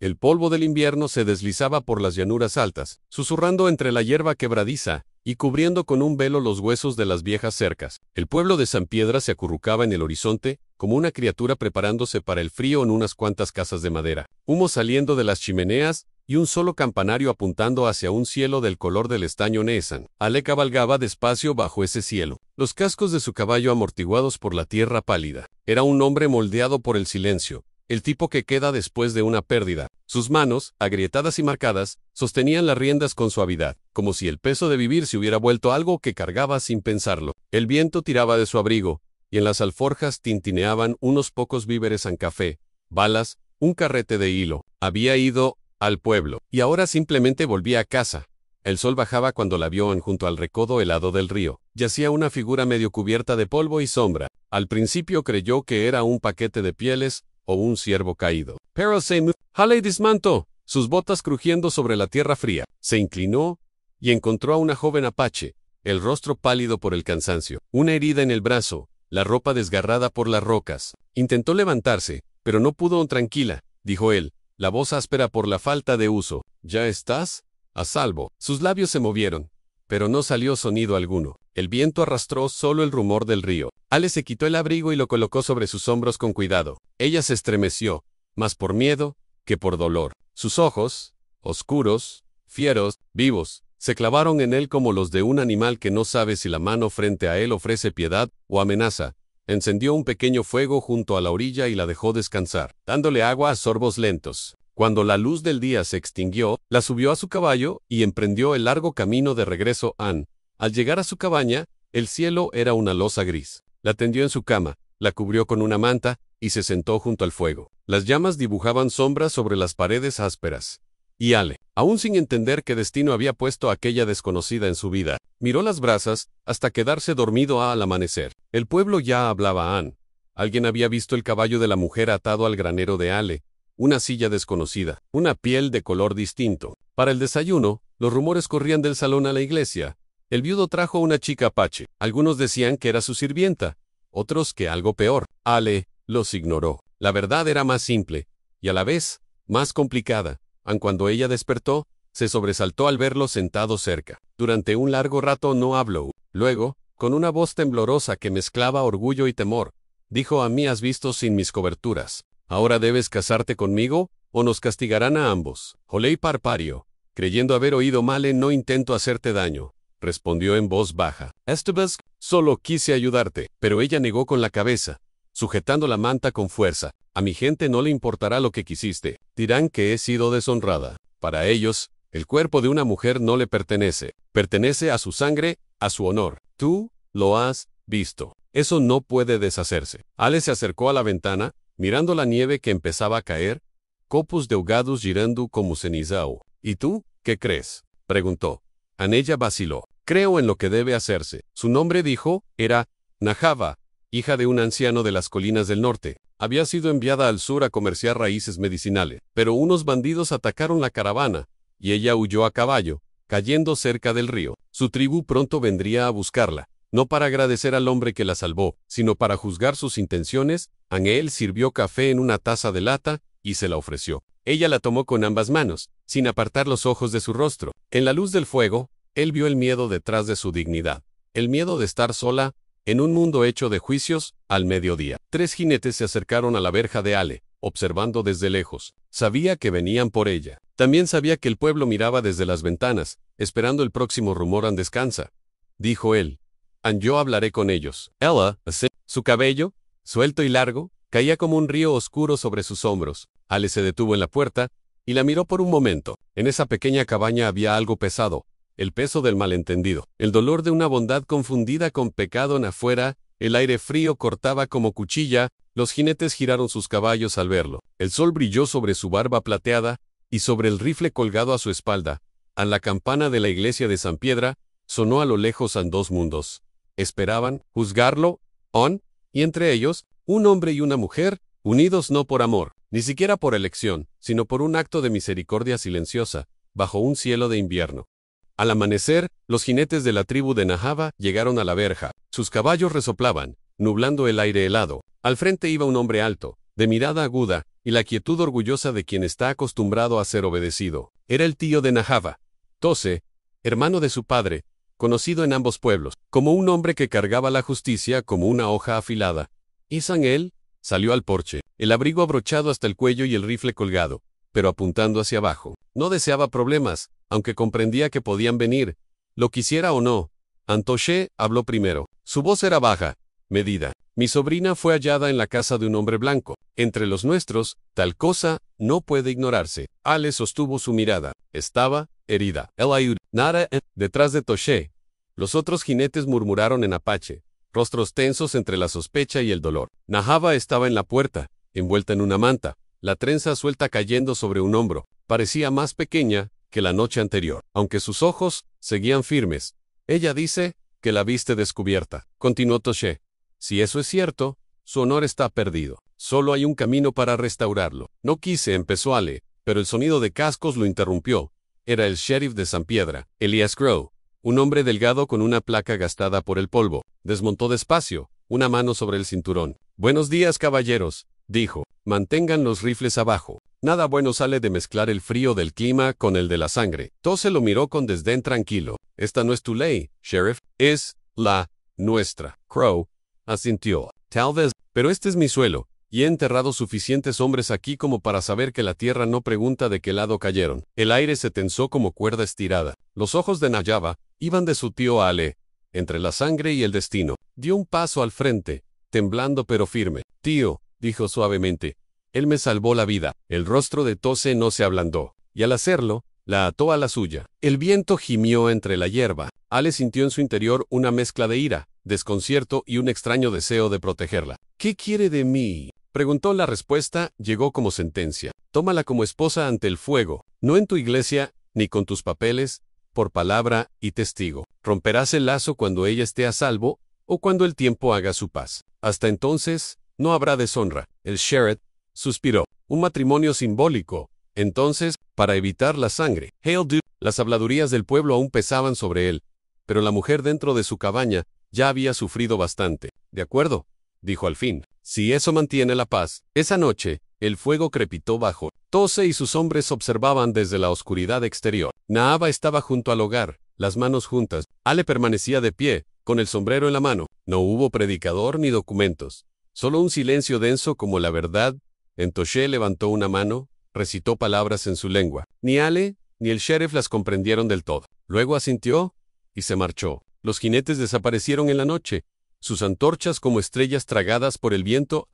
El polvo del invierno se deslizaba por las llanuras altas, susurrando entre la hierba quebradiza y cubriendo con un velo los huesos de las viejas cercas. El pueblo de San Piedra se acurrucaba en el horizonte, como una criatura preparándose para el frío en unas cuantas casas de madera. Humo saliendo de las chimeneas y un solo campanario apuntando hacia un cielo del color del estaño Neesan. Ale cabalgaba despacio bajo ese cielo, los cascos de su caballo amortiguados por la tierra pálida. Era un hombre moldeado por el silencio, el tipo que queda después de una pérdida. Sus manos, agrietadas y marcadas, sostenían las riendas con suavidad, como si el peso de vivir se hubiera vuelto algo que cargaba sin pensarlo. El viento tiraba de su abrigo, y en las alforjas tintineaban unos pocos víveres en café, balas, un carrete de hilo. Había ido al pueblo, y ahora simplemente volvía a casa. El sol bajaba cuando la vio junto al recodo helado del río. Yacía una figura medio cubierta de polvo y sombra. Al principio creyó que era un paquete de pieles o un ciervo caído. Pero Halley desmantó, sus botas crujiendo sobre la tierra fría. Se inclinó y encontró a una joven apache, el rostro pálido por el cansancio, una herida en el brazo, la ropa desgarrada por las rocas. Intentó levantarse, pero no pudo. Tranquila, dijo él, la voz áspera por la falta de uso. ¿Ya estás a salvo? Sus labios se movieron, pero no salió sonido alguno. El viento arrastró solo el rumor del río. Ale se quitó el abrigo y lo colocó sobre sus hombros con cuidado. Ella se estremeció, más por miedo que por dolor. Sus ojos, oscuros, fieros, vivos, se clavaron en él como los de un animal que no sabe si la mano frente a él ofrece piedad o amenaza. Encendió un pequeño fuego junto a la orilla y la dejó descansar, dándole agua a sorbos lentos. Cuando la luz del día se extinguió, la subió a su caballo y emprendió el largo camino de regreso a An. Al llegar a su cabaña, el cielo era una losa gris. La tendió en su cama, la cubrió con una manta y se sentó junto al fuego. Las llamas dibujaban sombras sobre las paredes ásperas. Y Ale, aún sin entender qué destino había puesto aquella desconocida en su vida, miró las brasas hasta quedarse dormido al amanecer. El pueblo ya hablaba a An. Alguien había visto el caballo de la mujer atado al granero de Ale, una silla desconocida, una piel de color distinto. Para el desayuno, los rumores corrían del salón a la iglesia. El viudo trajo una chica apache. Algunos decían que era su sirvienta, otros que algo peor. Ale los ignoró. La verdad era más simple, y a la vez, más complicada. Aun cuando ella despertó, se sobresaltó al verlo sentado cerca. Durante un largo rato no habló. Luego, con una voz temblorosa que mezclaba orgullo y temor, dijo: a mí has visto sin mis coberturas. Ahora debes casarte conmigo, o nos castigarán a ambos. Halley parpadeó, creyendo haber oído mal. No intento hacerte daño, respondió en voz baja. Estebes, solo quise ayudarte. Pero ella negó con la cabeza, sujetando la manta con fuerza. A mi gente no le importará lo que quisiste. Dirán que he sido deshonrada. Para ellos, el cuerpo de una mujer no le pertenece. Pertenece a su sangre, a su honor. Tú lo has visto. Eso no puede deshacerse. Ale se acercó a la ventana, mirando la nieve que empezaba a caer, copos delgados girando como cenizao. ¿Y tú, qué crees?, preguntó. Anella vaciló. Creo en lo que debe hacerse. Su nombre, dijo, era Nahava, hija de un anciano de las colinas del norte. Había sido enviada al sur a comerciar raíces medicinales, pero unos bandidos atacaron la caravana, y ella huyó a caballo, cayendo cerca del río. Su tribu pronto vendría a buscarla, no para agradecer al hombre que la salvó, sino para juzgar sus intenciones. Angel sirvió café en una taza de lata y se la ofreció. Ella la tomó con ambas manos, sin apartar los ojos de su rostro. En la luz del fuego, él vio el miedo detrás de su dignidad, el miedo de estar sola en un mundo hecho de juicios. Al mediodía, 3 jinetes se acercaron a la verja de Ale, observando desde lejos. Sabía que venían por ella. También sabía que el pueblo miraba desde las ventanas, esperando el próximo rumor. An descansa, dijo él. Yo hablaré con ellos. Ella, su cabello, suelto y largo, caía como un río oscuro sobre sus hombros. Ale se detuvo en la puerta y la miró por un momento. En esa pequeña cabaña había algo pesado, el peso del malentendido, el dolor de una bondad confundida con pecado. Afuera, el aire frío cortaba como cuchilla. Los jinetes giraron sus caballos al verlo. El sol brilló sobre su barba plateada y sobre el rifle colgado a su espalda. A la campana de la iglesia de San Piedra sonó a lo lejos. En 2 mundos esperaban juzgarlo, y entre ellos, un hombre y una mujer, unidos no por amor, ni siquiera por elección, sino por un acto de misericordia silenciosa, bajo un cielo de invierno. Al amanecer, los jinetes de la tribu de Nahava llegaron a la verja. Sus caballos resoplaban, nublando el aire helado. Al frente iba un hombre alto, de mirada aguda, y la quietud orgullosa de quien está acostumbrado a ser obedecido. Era el tío de Nahava, Tose, hermano de su padre, conocido en ambos pueblos, como un hombre que cargaba la justicia como una hoja afilada. Isangel salió al porche, el abrigo abrochado hasta el cuello y el rifle colgado, pero apuntando hacia abajo. No deseaba problemas, aunque comprendía que podían venir, lo quisiera o no. Antoché habló primero. Su voz era baja, medida. Mi sobrina fue hallada en la casa de un hombre blanco. Entre los nuestros, tal cosa no puede ignorarse. Ale sostuvo su mirada. Estaba herida. El ayud, nada, detrás de Toché. Los otros jinetes murmuraron en apache, rostros tensos entre la sospecha y el dolor. Nahava estaba en la puerta, envuelta en una manta, la trenza suelta cayendo sobre un hombro. Parecía más pequeña que la noche anterior, aunque sus ojos seguían firmes. Ella dice que la viste descubierta, continuó Toché. Si eso es cierto, su honor está perdido. Solo hay un camino para restaurarlo. No quise, empezó Ale, pero el sonido de cascos lo interrumpió. Era el sheriff de San Piedra, Elias Crow, un hombre delgado con una placa gastada por el polvo. Desmontó despacio, una mano sobre el cinturón. Buenos días, caballeros, dijo. Mantengan los rifles abajo. Nada bueno sale de mezclar el frío del clima con el de la sangre. Tose lo miró con desdén tranquilo. Esta no es tu ley, sheriff, es la nuestra. Crow asintió. Tal vez, pero este es mi suelo, y he enterrado suficientes hombres aquí como para saber que la tierra no pregunta de qué lado cayeron. El aire se tensó como cuerda estirada. Los ojos de Nahava iban de su tío a Ale, entre la sangre y el destino. Dio un paso al frente, temblando pero firme. Tío, dijo suavemente, él me salvó la vida. El rostro de Tose no se ablandó, y al hacerlo, la ató a la suya. El viento gimió entre la hierba. Ale sintió en su interior una mezcla de ira, desconcierto y un extraño deseo de protegerla. ¿Qué quiere de mí?, preguntó. La respuesta llegó como sentencia. Tómala como esposa ante el fuego, no en tu iglesia, ni con tus papeles, por palabra y testigo. Romperás el lazo cuando ella esté a salvo, o cuando el tiempo haga su paz. Hasta entonces, no habrá deshonra. El sheriff suspiró. Un matrimonio simbólico. Entonces, para evitar la sangre. Hail Dude. Las habladurías del pueblo aún pesaban sobre él, pero la mujer dentro de su cabaña ya había sufrido bastante. De acuerdo, dijo al fin. Si eso mantiene la paz. Esa noche, el fuego crepitó bajo. Tose y sus hombres observaban desde la oscuridad exterior. Nahava estaba junto al hogar, las manos juntas. Ale permanecía de pie, con el sombrero en la mano. No hubo predicador ni documentos. Solo un silencio denso como la verdad. Toché levantó una mano, recitó palabras en su lengua. Ni Ale, ni el sheriff las comprendieron del todo. Luego asintió y se marchó. Los jinetes desaparecieron en la noche, sus antorchas como estrellas tragadas por el viento.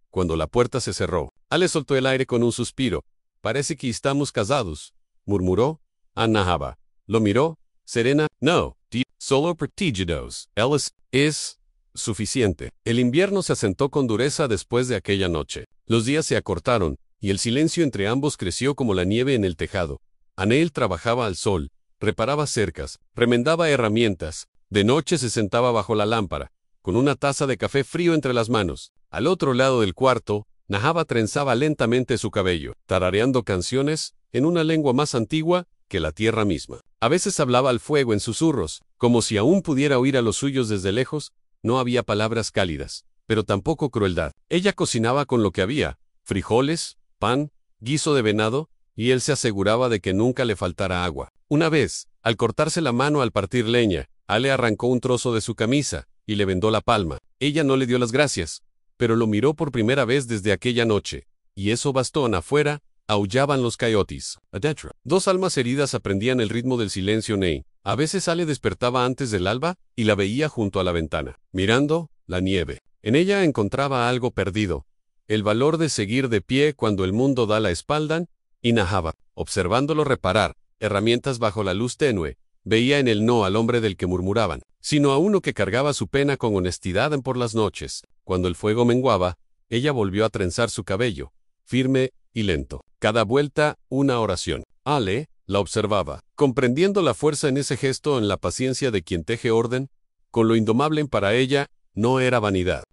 Cuando la puerta se cerró, Ale soltó el aire con un suspiro. Parece que estamos casados, murmuró. Nahava lo miró, serena. No, solo protegidos. Ellis es suficiente. El invierno se asentó con dureza después de aquella noche. Los días se acortaron, y el silencio entre ambos creció como la nieve en el tejado. Anel trabajaba al sol, reparaba cercas, remendaba herramientas. De noche se sentaba bajo la lámpara, con una taza de café frío entre las manos. Al otro lado del cuarto, Nahava trenzaba lentamente su cabello, tarareando canciones, en una lengua más antigua que la tierra misma. A veces hablaba al fuego en susurros, como si aún pudiera oír a los suyos desde lejos. No había palabras cálidas, pero tampoco crueldad. Ella cocinaba con lo que había, frijoles, pan, guiso de venado, y él se aseguraba de que nunca le faltara agua. Una vez, al cortarse la mano al partir leña, Ale arrancó un trozo de su camisa y le vendó la palma. Ella no le dio las gracias, pero lo miró por primera vez desde aquella noche, y eso bastó. Afuera, aullaban los coyotes. Adentro, dos almas heridas aprendían el ritmo del silencio. A veces Ale despertaba antes del alba y la veía junto a la ventana, mirando la nieve. En ella encontraba algo perdido, el valor de seguir de pie cuando el mundo da la espalda. Y Nahava, observándolo reparar herramientas bajo la luz tenue, veía en él no al hombre del que murmuraban, sino a uno que cargaba su pena con honestidad por las noches. Cuando el fuego menguaba, ella volvió a trenzar su cabello, firme y lento. Cada vuelta, una oración. Ale la observaba, comprendiendo la fuerza en ese gesto, en la paciencia de quien teje orden, con lo indomable. Para ella, no era vanidad.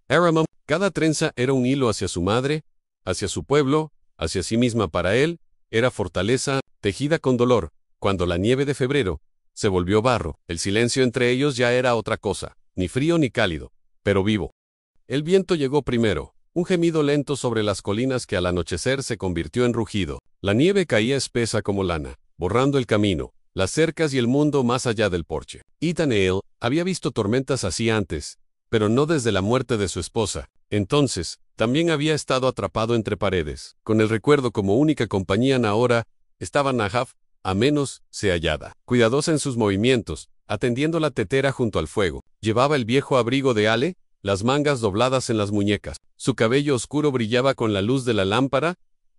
Cada trenza era un hilo hacia su madre, hacia su pueblo, hacia sí misma. Para él, era fortaleza, tejida con dolor. Cuando la nieve de febrero se volvió barro, el silencio entre ellos ya era otra cosa, ni frío ni cálido, pero vivo. El viento llegó primero, un gemido lento sobre las colinas que al anochecer se convirtió en rugido. La nieve caía espesa como lana, borrando el camino, las cercas y el mundo más allá del porche. Ethan Hale había visto tormentas así antes, pero no desde la muerte de su esposa. Entonces, también había estado atrapado entre paredes. Con el recuerdo como única compañía ahora, estaba Nahav, a menos se hallada. Cuidadosa en sus movimientos, atendiendo la tetera junto al fuego. Llevaba el viejo abrigo de Ale, las mangas dobladas en las muñecas. Su cabello oscuro brillaba con la luz de la lámpara,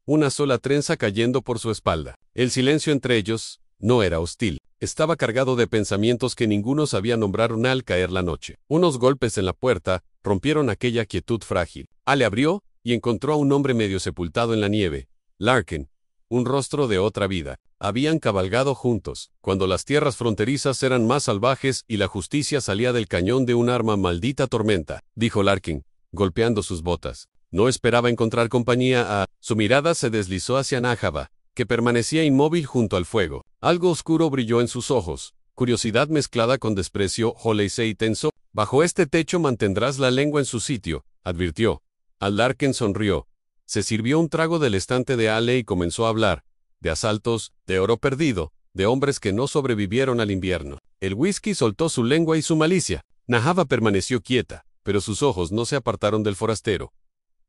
una sola trenza cayendo por su espalda. El silencio entre ellos no era hostil. Estaba cargado de pensamientos que ninguno sabía nombrar al caer la noche. Unos golpes en la puerta rompieron aquella quietud frágil. Ale abrió y encontró a un hombre medio sepultado en la nieve. Larkin, un rostro de otra vida. Habían cabalgado juntos, cuando las tierras fronterizas eran más salvajes y la justicia salía del cañón de un arma. Maldita tormenta, dijo Larkin, golpeando sus botas. No esperaba encontrar compañía. Su mirada se deslizó hacia Nahava, que permanecía inmóvil junto al fuego. Algo oscuro brilló en sus ojos, curiosidad mezclada con desprecio. Holesey tenso. Bajo este techo mantendrás la lengua en su sitio, advirtió. Larkin sonrió. Se sirvió un trago del estante de Ale y comenzó a hablar, de asaltos, de oro perdido, de hombres que no sobrevivieron al invierno. El whisky soltó su lengua y su malicia. Nahava permaneció quieta, pero sus ojos no se apartaron del forastero.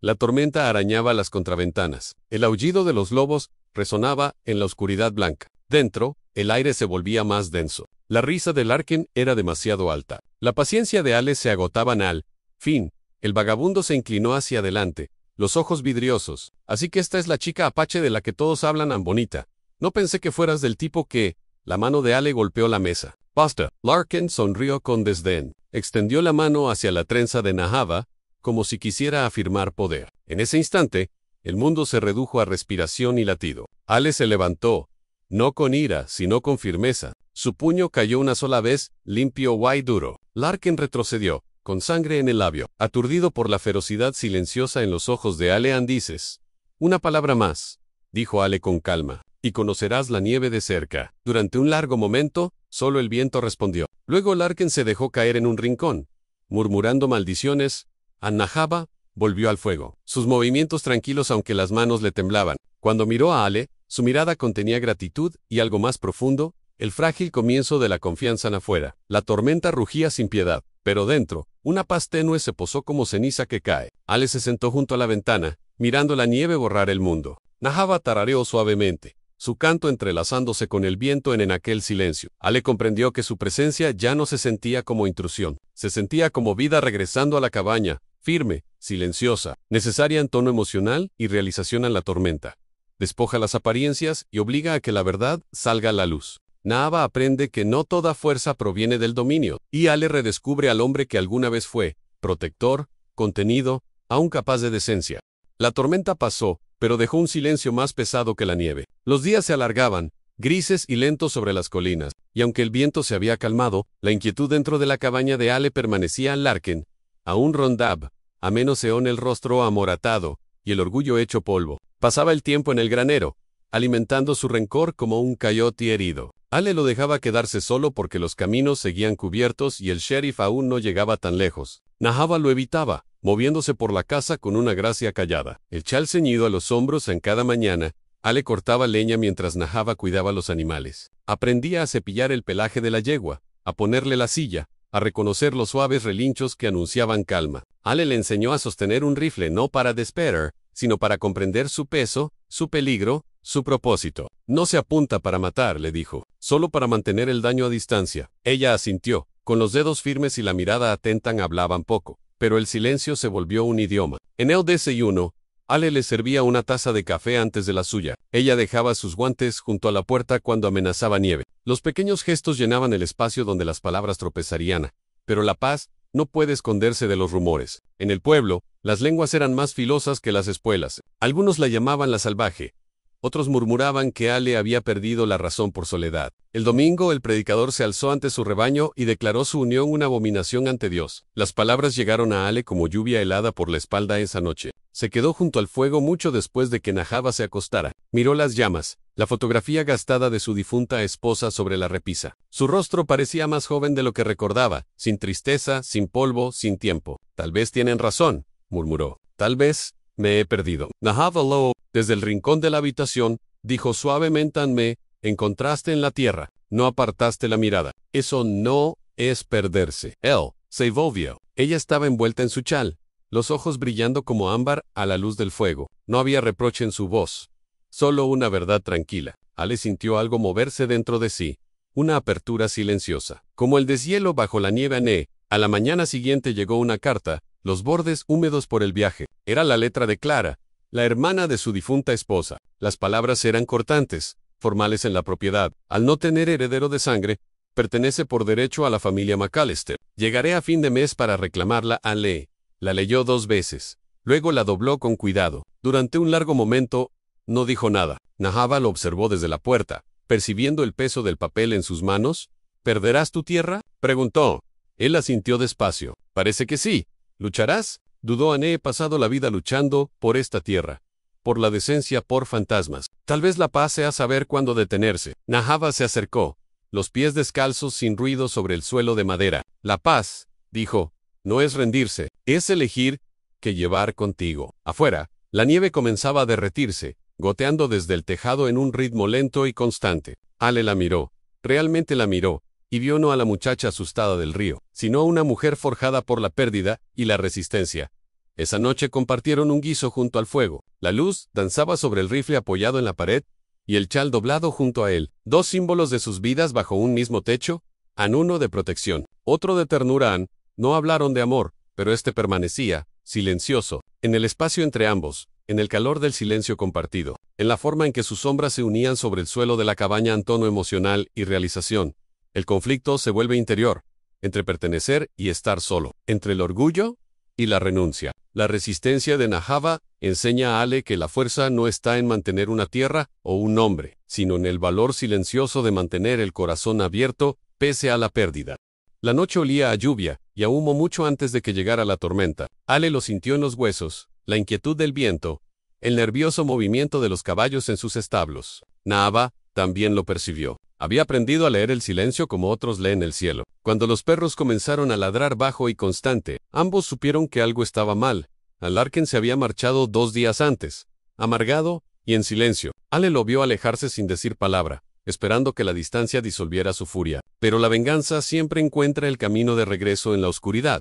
La tormenta arañaba las contraventanas. El aullido de los lobos resonaba en la oscuridad blanca. Dentro, el aire se volvía más denso. La risa de Larkin era demasiado alta. La paciencia de Ale se agotaba al fin. El vagabundo se inclinó hacia adelante, los ojos vidriosos. Así que esta es la chica apache de la que todos hablan tan bonita. No pensé que fueras del tipo que... La mano de Ale golpeó la mesa. Basta. Larkin sonrió con desdén. Extendió la mano hacia la trenza de Nahava, como si quisiera afirmar poder. En ese instante, el mundo se redujo a respiración y latido. Ale se levantó, no con ira, sino con firmeza. Su puño cayó una sola vez, limpio y duro. Larkin retrocedió, con sangre en el labio, aturdido por la ferocidad silenciosa en los ojos de Ale. Dices. Una palabra más, dijo Ale con calma, y conocerás la nieve de cerca. Durante un largo momento, solo el viento respondió. Luego Larkin se dejó caer en un rincón, murmurando maldiciones. Nahava volvió al fuego. Sus movimientos tranquilos aunque las manos le temblaban. Cuando miró a Ale, su mirada contenía gratitud y algo más profundo, el frágil comienzo de la confianza afuera. La tormenta rugía sin piedad, pero dentro, una paz tenue se posó como ceniza que cae. Ale se sentó junto a la ventana, mirando la nieve borrar el mundo. Nahava tarareó suavemente, su canto entrelazándose con el viento en aquel silencio. Ale comprendió que su presencia ya no se sentía como intrusión, se sentía como vida regresando a la cabaña, firme, silenciosa, necesaria en tono emocional y realización en la tormenta. Despoja las apariencias y obliga a que la verdad salga a la luz. Nahava aprende que no toda fuerza proviene del dominio, y Ale redescubre al hombre que alguna vez fue, protector, contenido, aún capaz de decencia. La tormenta pasó, pero dejó un silencio más pesado que la nieve. Los días se alargaban, grises y lentos sobre las colinas, y aunque el viento se había calmado, la inquietud dentro de la cabaña de Ale permanecía. Larkin aún rondaba, a menos eón el rostro amoratado, y el orgullo hecho polvo. Pasaba el tiempo en el granero, alimentando su rencor como un coyote herido. Ale lo dejaba quedarse solo porque los caminos seguían cubiertos y el sheriff aún no llegaba tan lejos. Nahava lo evitaba, moviéndose por la casa con una gracia callada. El chal ceñido a los hombros en cada mañana, Ale cortaba leña mientras Nahava cuidaba los animales. Aprendía a cepillar el pelaje de la yegua, a ponerle la silla, a reconocer los suaves relinchos que anunciaban calma. Ale le enseñó a sostener un rifle no para desesperar, sino para comprender su peso, su peligro, su propósito. No se apunta para matar, le dijo, solo para mantener el daño a distancia. Ella asintió, con los dedos firmes y la mirada atenta. Hablaban poco, pero el silencio se volvió un idioma. En el desayuno, Ale le servía una taza de café antes de la suya. Ella dejaba sus guantes junto a la puerta cuando amenazaba nieve. Los pequeños gestos llenaban el espacio donde las palabras tropezarían, pero la paz no puede esconderse de los rumores. En el pueblo, las lenguas eran más filosas que las espuelas. Algunos la llamaban la salvaje. Otros murmuraban que Ale había perdido la razón por soledad. El domingo el predicador se alzó ante su rebaño y declaró su unión una abominación ante Dios. Las palabras llegaron a Ale como lluvia helada por la espalda esa noche. Se quedó junto al fuego mucho después de que Nahava se acostara. Miró las llamas, la fotografía gastada de su difunta esposa sobre la repisa. Su rostro parecía más joven de lo que recordaba, sin tristeza, sin polvo, sin tiempo. Tal vez tienen razón, murmuró. Tal vez me he perdido. Nahava lo, desde el rincón de la habitación, dijo suavemente: me encontraste en la tierra. No apartaste la mirada. Eso no es perderse. Él se volvió. Ella estaba envuelta en su chal, los ojos brillando como ámbar a la luz del fuego. No había reproche en su voz, solo una verdad tranquila. Ale sintió algo moverse dentro de sí, una apertura silenciosa, como el deshielo bajo la nieve. A la mañana siguiente llegó una carta, los bordes húmedos por el viaje. Era la letra de Clara, la hermana de su difunta esposa. Las palabras eran cortantes, formales en la propiedad. Al no tener heredero de sangre, pertenece por derecho a la familia McAllister. Llegaré a fin de mes para reclamarla. Ale la leyó 2 veces. Luego la dobló con cuidado. Durante un largo momento, no dijo nada. Nahava lo observó desde la puerta, percibiendo el peso del papel en sus manos. ¿Perderás tu tierra?, preguntó. Él asintió despacio. Parece que sí. ¿Lucharás? Dudó. He pasado la vida luchando por esta tierra, por la decencia, por fantasmas. Tal vez la paz sea saber cuándo detenerse. Nahava se acercó, los pies descalzos sin ruido sobre el suelo de madera. La paz, dijo, no es rendirse, es elegir qué llevar contigo. Afuera, la nieve comenzaba a derretirse, goteando desde el tejado en un ritmo lento y constante. Ale la miró, realmente la miró, y vio no a la muchacha asustada del río, sino a una mujer forjada por la pérdida y la resistencia. Esa noche compartieron un guiso junto al fuego. La luz danzaba sobre el rifle apoyado en la pared, y el chal doblado junto a él. 2 símbolos de sus vidas bajo un mismo techo, uno de protección, otro de ternura. No hablaron de amor, pero este permanecía, silencioso, en el espacio entre ambos, en el calor del silencio compartido, en la forma en que sus sombras se unían sobre el suelo de la cabaña en tono emocional y realización. El conflicto se vuelve interior, entre pertenecer y estar solo, entre el orgullo y la renuncia. La resistencia de Nahava enseña a Ale que la fuerza no está en mantener una tierra o un nombre, sino en el valor silencioso de mantener el corazón abierto, pese a la pérdida. La noche olía a lluvia y a humo mucho antes de que llegara la tormenta. Ale lo sintió en los huesos, la inquietud del viento, el nervioso movimiento de los caballos en sus establos. Nahava también lo percibió. Había aprendido a leer el silencio como otros leen el cielo. Cuando los perros comenzaron a ladrar bajo y constante, ambos supieron que algo estaba mal. Larkin se había marchado 2 días antes, amargado y en silencio. Ale lo vio alejarse sin decir palabra, esperando que la distancia disolviera su furia. Pero la venganza siempre encuentra el camino de regreso en la oscuridad.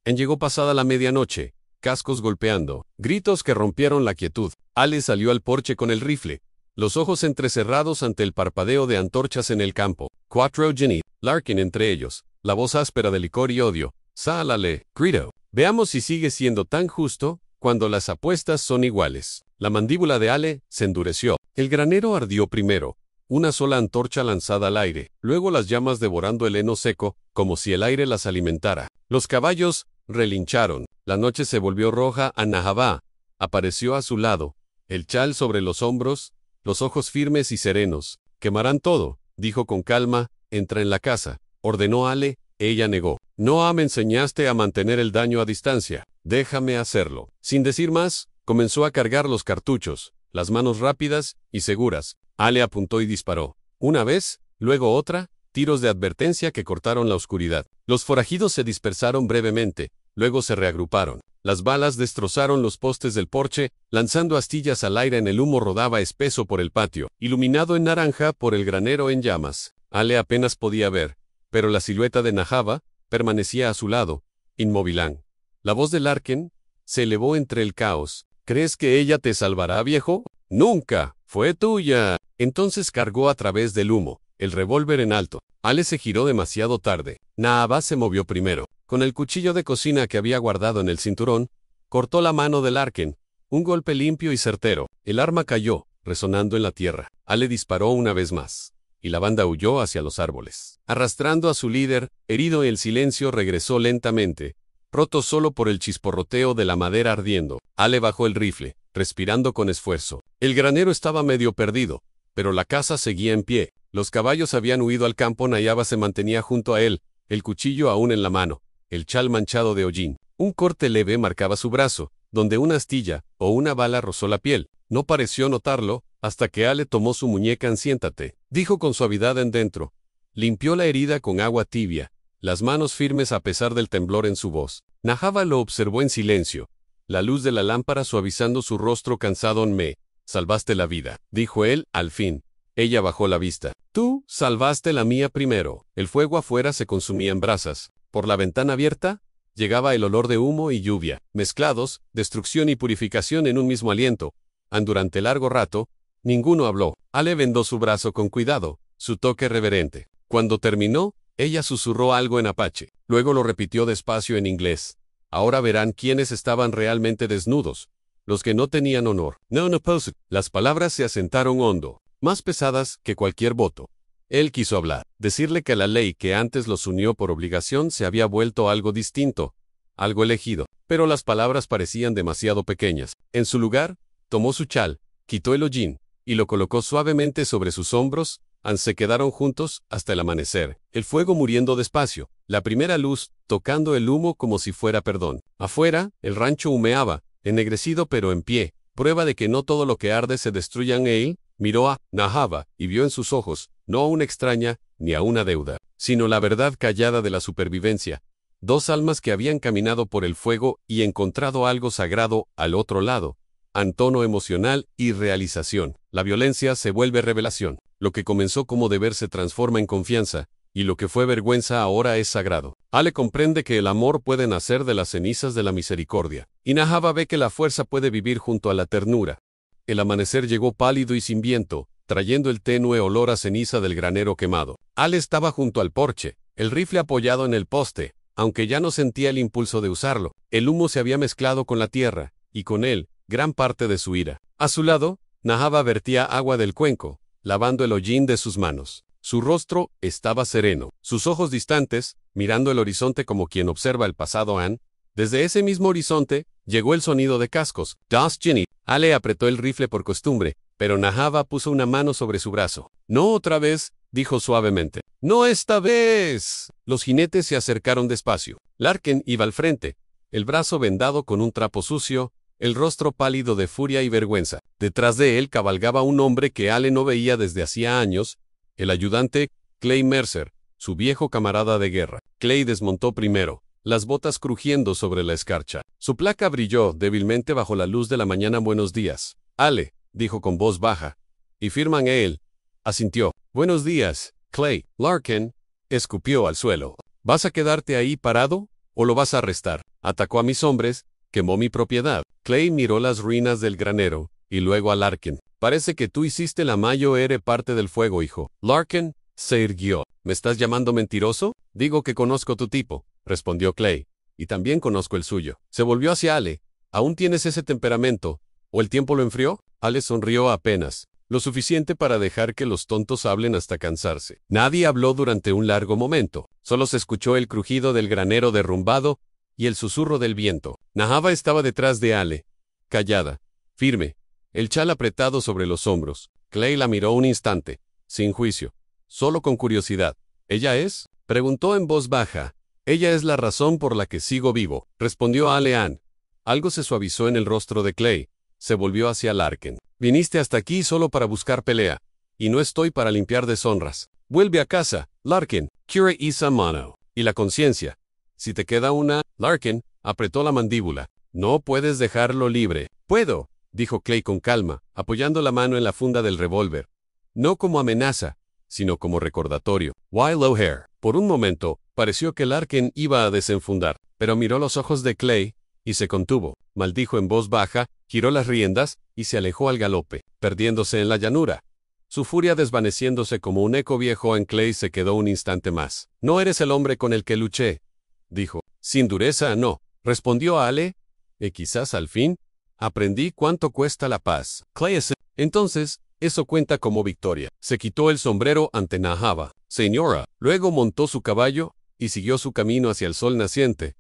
Llegó pasada la medianoche, cascos golpeando, gritos que rompieron la quietud. Ale salió al porche con el rifle, los ojos entrecerrados ante el parpadeo de antorchas en el campo. 4 Ginny, Larkin entre ellos, la voz áspera de licor y odio. Sálale, gritó. Veamos si sigue siendo tan justo cuando las apuestas son iguales. La mandíbula de Ale se endureció. El granero ardió primero, una sola antorcha lanzada al aire, luego las llamas devorando el heno seco, como si el aire las alimentara. Los caballos relincharon. La noche se volvió roja. Nahava apareció a su lado, el chal sobre los hombros, los ojos firmes y serenos. Quemarán todo, dijo con calma. Entra en la casa, ordenó Ale. Ella negó. No me enseñaste a mantener el daño a distancia. Déjame hacerlo. Sin decir más, comenzó a cargar los cartuchos, las manos rápidas y seguras. Ale apuntó y disparó. Una vez, luego otra, tiros de advertencia que cortaron la oscuridad. Los forajidos se dispersaron brevemente, luego se reagruparon. Las balas destrozaron los postes del porche, lanzando astillas al aire. El humo rodaba espeso por el patio, iluminado en naranja por el granero en llamas. Ale apenas podía ver, pero la silueta de Nahava permanecía a su lado, inmóvil. La voz de Larkin se elevó entre el caos. ¿Crees que ella te salvará, viejo? Nunca. Fue tuya. Entonces cargó a través del humo, el revólver en alto. Ale se giró demasiado tarde. Nahava se movió primero. Con el cuchillo de cocina que había guardado en el cinturón, cortó la mano de Larkin. Un golpe limpio y certero. El arma cayó, resonando en la tierra. Ale disparó una vez más, y la banda huyó hacia los árboles. Arrastrando a su líder, herido, el silencio regresó lentamente, roto solo por el chisporroteo de la madera ardiendo. Ale bajó el rifle, respirando con esfuerzo. El granero estaba medio perdido, pero la casa seguía en pie. Los caballos habían huido al campo. Nahava se mantenía junto a él, el cuchillo aún en la mano, el chal manchado de hollín. Un corte leve marcaba su brazo, donde una astilla o una bala rozó la piel. No pareció notarlo, hasta que Ale tomó su muñeca. Siéntate, dijo con suavidad en dentro. Limpió la herida con agua tibia, las manos firmes a pesar del temblor en su voz. Nahava lo observó en silencio, la luz de la lámpara suavizando su rostro cansado. Me salvaste la vida, dijo él, al fin. Ella bajó la vista. Tú salvaste la mía primero. El fuego afuera se consumía en brasas. Por la ventana abierta llegaba el olor de humo y lluvia, mezclados, destrucción y purificación en un mismo aliento. Durante largo rato, ninguno habló. Ale vendó su brazo con cuidado, su toque reverente. Cuando terminó, ella susurró algo en apache. Luego lo repitió despacio en inglés. Ahora verán quiénes estaban realmente desnudos. Los que no tenían honor. No. Las palabras se asentaron hondo, más pesadas que cualquier voto. Él quiso hablar, decirle que la ley que antes los unió por obligación se había vuelto algo distinto, algo elegido. Pero las palabras parecían demasiado pequeñas. En su lugar, tomó su chal, quitó el hollín, y lo colocó suavemente sobre sus hombros. Se quedaron juntos hasta el amanecer, el fuego muriendo despacio, la primera luz tocando el humo como si fuera perdón. Afuera, el rancho humeaba, ennegrecido pero en pie, prueba de que no todo lo que arde se destruye. Él miró a Nahava y vio en sus ojos, no a una extraña, ni a una deuda, sino la verdad callada de la supervivencia. Dos almas que habían caminado por el fuego y encontrado algo sagrado al otro lado. Tono emocional y realización. La violencia se vuelve revelación. Lo que comenzó como deber se transforma en confianza, y lo que fue vergüenza ahora es sagrado. Ale comprende que el amor puede nacer de las cenizas de la misericordia, y Nahava ve que la fuerza puede vivir junto a la ternura. El amanecer llegó pálido y sin viento, trayendo el tenue olor a ceniza del granero quemado. Ale estaba junto al porche, el rifle apoyado en el poste, aunque ya no sentía el impulso de usarlo. El humo se había mezclado con la tierra, y con él, gran parte de su ira. A su lado, Nahava vertía agua del cuenco, lavando el hollín de sus manos. Su rostro estaba sereno, sus ojos distantes, mirando el horizonte como quien observa el pasado. Desde ese mismo horizonte, llegó el sonido de cascos. Das Ginny. Ale apretó el rifle por costumbre, pero Nahava puso una mano sobre su brazo. No otra vez, dijo suavemente. No esta vez. Los jinetes se acercaron despacio. Larkin iba al frente, el brazo vendado con un trapo sucio, el rostro pálido de furia y vergüenza. Detrás de él cabalgaba un hombre que Ale no veía desde hacía años, el ayudante, Clay Mercer, su viejo camarada de guerra. Clay desmontó primero, las botas crujiendo sobre la escarcha. Su placa brilló débilmente bajo la luz de la mañana. Buenos días, Ale, dijo con voz baja. Y firman él. Asintió. Buenos días, Clay. Larkin escupió al suelo. ¿Vas a quedarte ahí parado, o lo vas a arrestar? Atacó a mis hombres, quemó mi propiedad. Clay miró las ruinas del granero, y luego a Larkin. Parece que tú hiciste la mayo. Eres parte del fuego, hijo. Larkin se irguió. ¿Me estás llamando mentiroso? Digo que conozco tu tipo, respondió Clay. Y también conozco el suyo. Se volvió hacia Ale. ¿Aún tienes ese temperamento? ¿O el tiempo lo enfrió? Ale sonrió apenas, lo suficiente para dejar que los tontos hablen hasta cansarse. Nadie habló durante un largo momento. Solo se escuchó el crujido del granero derrumbado y el susurro del viento. Nahava estaba detrás de Ale, callada, firme, el chal apretado sobre los hombros. Clay la miró un instante, sin juicio, solo con curiosidad. ¿Ella es? Preguntó en voz baja. Ella es la razón por la que sigo vivo, respondió Ale. Algo se suavizó en el rostro de Clay. Se volvió hacia Larkin. Viniste hasta aquí solo para buscar pelea, y no estoy para limpiar deshonras. Vuelve a casa, Larkin. Cure esa mano. Y la conciencia. Si te queda una. Larkin apretó la mandíbula. No puedes dejarlo libre. Puedo, dijo Clay con calma, apoyando la mano en la funda del revólver. No como amenaza, sino como recordatorio. While O'Hare. Por un momento, pareció que Larkin iba a desenfundar, pero miró los ojos de Clay, y se contuvo. Maldijo en voz baja, giró las riendas, y se alejó al galope, perdiéndose en la llanura. Su furia desvaneciéndose como un eco viejo. En Clay se quedó un instante más. No eres el hombre con el que luché, dijo. Sin dureza, no, respondió Ale. Quizás al fin, aprendí cuánto cuesta la paz. Clay entonces, eso cuenta como victoria. Se quitó el sombrero ante Nahava. Señora. Luego montó su caballo, y siguió su camino hacia el sol naciente.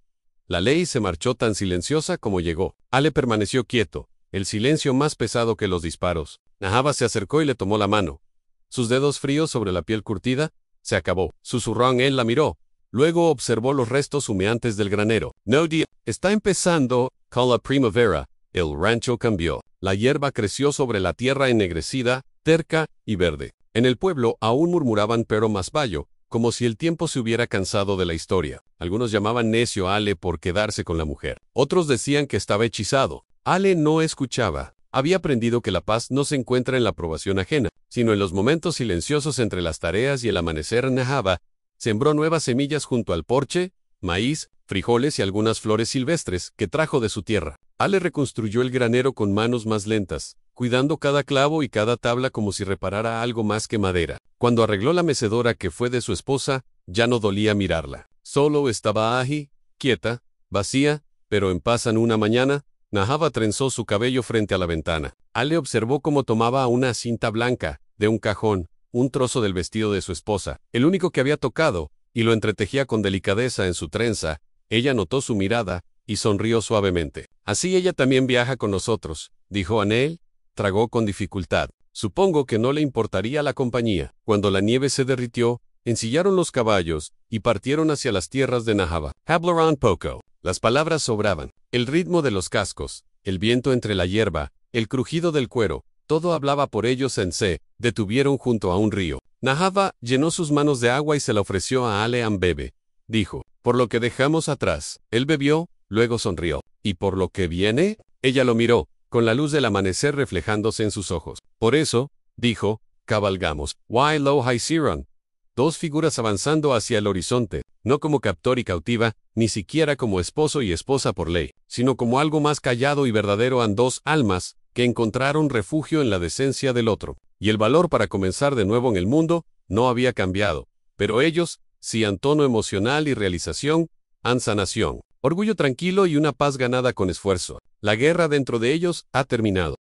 La ley se marchó tan silenciosa como llegó. Ale permaneció quieto, el silencio más pesado que los disparos. Nahava se acercó y le tomó la mano. Sus dedos fríos sobre la piel curtida. Se acabó. Susurró. Él la miró. Luego observó los restos humeantes del granero. No día. Está empezando. Con la primavera, el rancho cambió. La hierba creció sobre la tierra ennegrecida, terca y verde. En el pueblo aún murmuraban pero más bayo, como si el tiempo se hubiera cansado de la historia. Algunos llamaban necio a Ale por quedarse con la mujer. Otros decían que estaba hechizado. Ale no escuchaba. Había aprendido que la paz no se encuentra en la aprobación ajena, sino en los momentos silenciosos entre las tareas y el amanecer. Nahava sembró nuevas semillas junto al porche, maíz, frijoles y algunas flores silvestres que trajo de su tierra. Ale reconstruyó el granero con manos más lentas, cuidando cada clavo y cada tabla como si reparara algo más que madera. Cuando arregló la mecedora que fue de su esposa, ya no dolía mirarla. Solo estaba allí, quieta, vacía, pero en paz. Una mañana, Nahava trenzó su cabello frente a la ventana. Ale observó cómo tomaba una cinta blanca, de un cajón, un trozo del vestido de su esposa, el único que había tocado, y lo entretejía con delicadeza en su trenza. Ella notó su mirada, y sonrió suavemente. Así ella también viaja con nosotros, dijo Anel. Tragó con dificultad. Supongo que no le importaría la compañía. Cuando la nieve se derritió, ensillaron los caballos, y partieron hacia las tierras de Nahava. Hablaron poco. Las palabras sobraban. El ritmo de los cascos, el viento entre la hierba, el crujido del cuero, todo hablaba por ellos. Se detuvieron junto a un río. Nahava llenó sus manos de agua y se la ofreció a Ale. Bebe, dijo, por lo que dejamos atrás. Él bebió, luego sonrió. ¿Y por lo que viene? Ella lo miró, con la luz del amanecer reflejándose en sus ojos. Por eso, dijo, cabalgamos. Why lo hicieron. Dos figuras avanzando hacia el horizonte, no como captor y cautiva, ni siquiera como esposo y esposa por ley, sino como algo más callado y verdadero. Dos almas que encontraron refugio en la decencia del otro. Y el valor para comenzar de nuevo en el mundo no había cambiado. Pero ellos, sí, en tono emocional y realización, han sanación, orgullo tranquilo y una paz ganada con esfuerzo. La guerra dentro de ellos ha terminado.